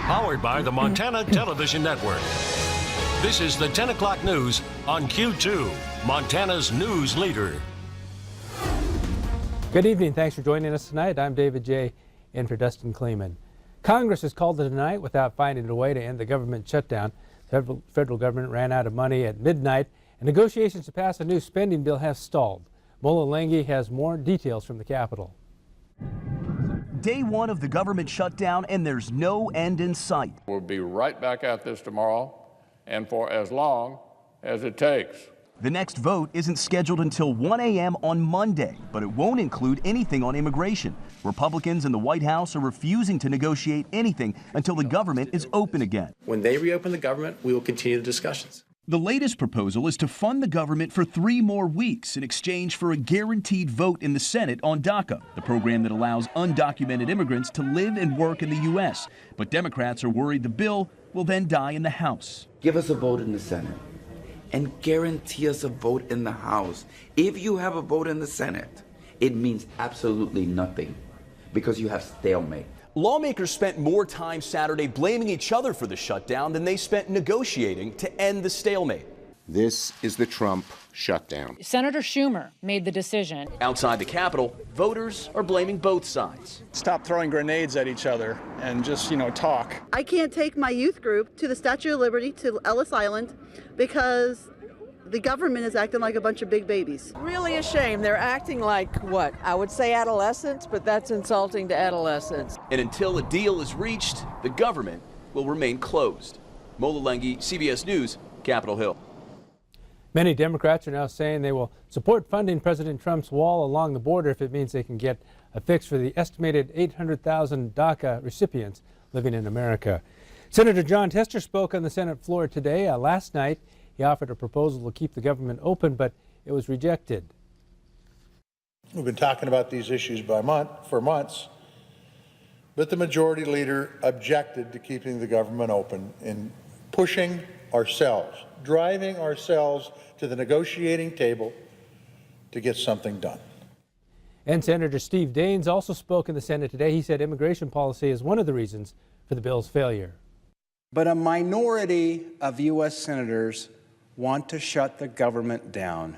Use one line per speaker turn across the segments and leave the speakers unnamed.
Powered by the Montana Television Network. This is the 10 o'clock news on Q2, Montana's news leader.
Good evening. Thanks for joining us tonight. I'm David J. in for Dustin Kleeman. Congress has called it a night without finding a way to end the government shutdown. The federal government ran out of money at midnight, and negotiations to pass a new spending bill have stalled. Mola Lenghi has more details from the Capitol.
Day one of the government shutdown, and there's no end in sight.
We'll be right back at this tomorrow, and for as long as it takes.
The next vote isn't scheduled until 1 a.m. on Monday, but it won't include anything on immigration. Republicans in the White House are refusing to negotiate anything until the government is open again.
When they reopen the government, we will continue the discussions.
The latest proposal is to fund the government for 3 more weeks in exchange for a guaranteed vote in the Senate on DACA, the program that allows undocumented immigrants to live and work in the U.S. But Democrats are worried the bill will then die in the House.
Give us a vote in the Senate and guarantee us a vote in the House. If you have a vote in the Senate, it means absolutely nothing because you have stalemate.
Lawmakers spent more time Saturday blaming each other for the shutdown than they spent negotiating to end the stalemate.
This is the Trump shutdown.
Senator Schumer made the decision.
Outside the Capitol, voters are blaming both sides.
Stop throwing grenades at each other and just, talk.
I can't take my youth group to the Statue of Liberty to Ellis Island because the government is acting like a bunch of big babies.
Really a shame. They're acting like, what, I would say adolescents, but that's insulting to adolescents.
And until a deal is reached, the government will remain closed. Mola Lenghi, CBS News, Capitol Hill.
Many Democrats are now saying they will support funding President Trump's wall along the border if it means they can get a fix for the estimated 800,000 DACA recipients living in America. Senator Jon Tester spoke on the Senate floor today. Last night, he offered a proposal to keep the government open, but it was rejected.
We've been talking about these issues for months, but the majority leader objected to keeping the government open and pushing ourselves, driving ourselves to the negotiating table to get something done.
And Senator Steve Daines also spoke in the Senate today. He said immigration policy is one of the reasons for the bill's failure.
But a minority of U.S. senators want to shut the government down.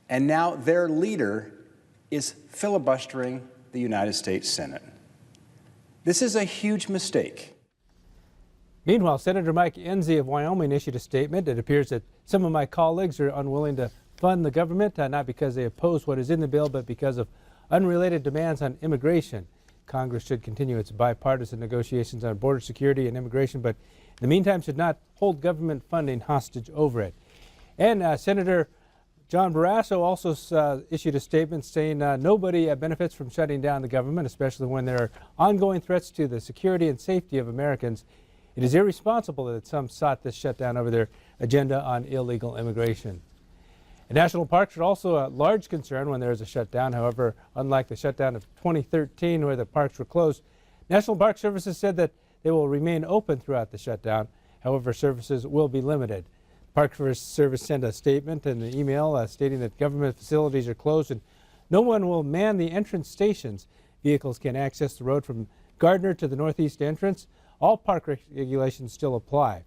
And now their leader is filibustering the United States Senate. This is a huge mistake.
Meanwhile, Senator Mike Enzi of Wyoming issued a statement. It appears that some of my colleagues are unwilling to fund the government, not because they oppose what is in the bill, but because of unrelated demands on immigration. Congress should continue its bipartisan negotiations on border security and immigration, but in the meantime should not hold government funding hostage over it. And Senator John Barrasso also issued a statement saying nobody benefits from shutting down the government, especially when there are ongoing threats to the security and safety of Americans. It is irresponsible that some sought this shutdown over their agenda on illegal immigration. And national parks are also a large concern when there is a shutdown. However, unlike the shutdown of 2013 where the parks were closed, National Park Services said that they will remain open throughout the shutdown. However, services will be limited. Park Service sent a statement and an email stating that government facilities are closed and no one will man the entrance stations. Vehicles can access the road from Gardner to the northeast entrance. All park regulations still apply.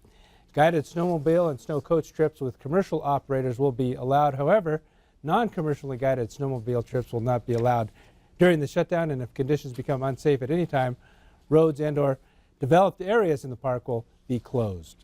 Guided snowmobile and snow coach trips with commercial operators will be allowed. However, non-commercially guided snowmobile trips will not be allowed during the shutdown, and if conditions become unsafe at any time, roads and/or developed areas in the park will be closed.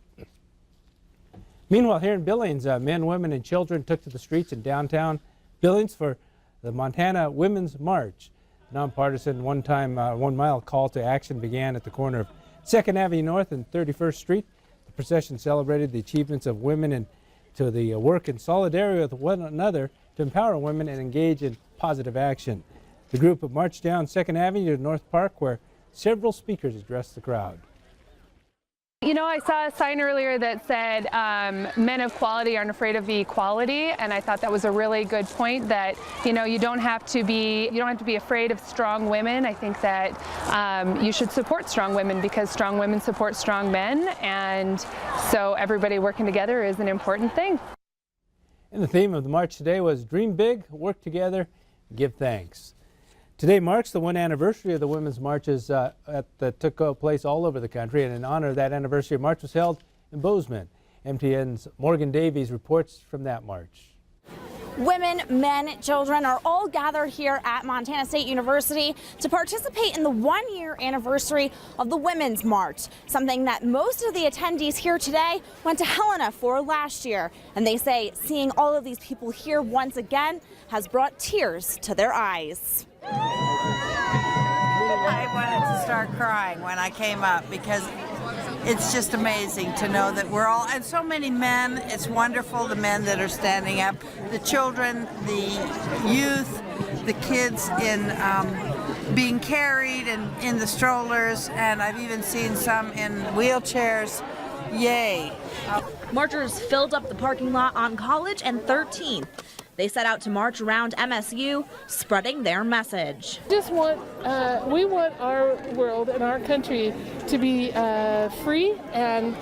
Meanwhile, here in Billings, men, women, and children took to the streets in downtown Billings for the Montana Women's March. A nonpartisan one-mile call to action began at the corner of 2nd Avenue North and 31st Street. The procession celebrated the achievements of women and to the work in solidarity with one another to empower women and engage in positive action. The group marched down 2nd Avenue to North Park, where several speakers addressed the crowd.
You know, I saw a sign earlier that said men of quality aren't afraid of equality, and I thought that was a really good point, that you don't have to be afraid of strong women. I think that you should support strong women because strong women support strong men, and so everybody working together is an important thing. And the theme of the march today was dream big, work together, give thanks.
Today marks the 1 anniversary of the women's marches that took place all over the country, and in honor of that anniversary, a march was held in Bozeman. MTN's Morgan Davies reports from that march.
Women, men, children are all gathered here at Montana State University to participate in the 1-year anniversary of the Women's March, something that most of the attendees here today went to Helena for last year. And they say seeing all of these people here once again has brought tears to their eyes.
I wanted to start crying when I came up because it's just amazing to know that we're all, and so many men, it's wonderful, the men that are standing up, the children, the youth, the kids in being carried and in the strollers, and I've even seen some in wheelchairs. Yay.
Marchers filled up the parking lot on College and 13th. They set out to march around MSU, spreading their message.
We want our world and our country to be free and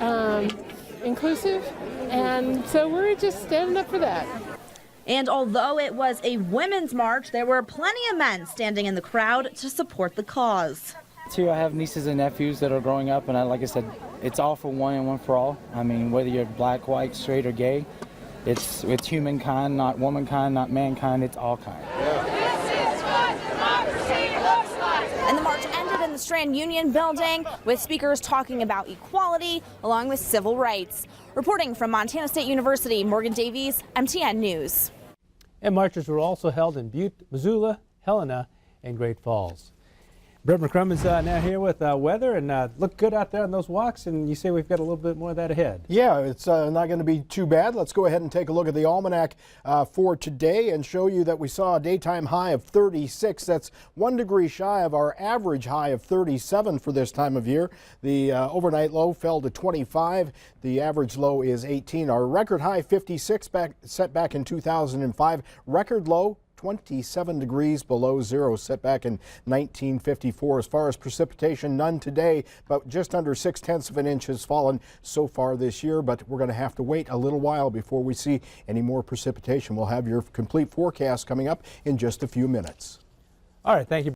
inclusive, and so we're just standing up for that.
And although it was a women's march, there were plenty of men standing in the crowd to support the cause.
Too, I have nieces and nephews that are growing up, and like I said, it's all for one and one for all. I mean, whether you're black, white, straight, or gay, it's humankind, not womankind, not mankind, it's all kind.
This is what democracy looks like. And the march ended in the Strand Union building with speakers talking about equality along with civil rights. Reporting from Montana State University, Morgan Davies, MTN News.
And marches were also held in Butte, Missoula, Helena, and Great Falls. Brett McCrum is now here with weather, and look good out there on those walks, and you say we've got a little bit more of that ahead.
Yeah, it's not going to be too bad. Let's go ahead and take a look at the almanac for today and show you that we saw a daytime high of 36. That's 1 degree shy of our average high of 37 for this time of year. The overnight low fell to 25. The average low is 18. Our record high 56 set back in 2005. Record low 27 degrees below zero, set back in 1954. As far as precipitation, none today, but just under 0.6 of an inch has fallen so far this year. But we're going to have to wait a little while before we see any more precipitation. We'll have your complete forecast coming up in just a few minutes.
All right, thank you.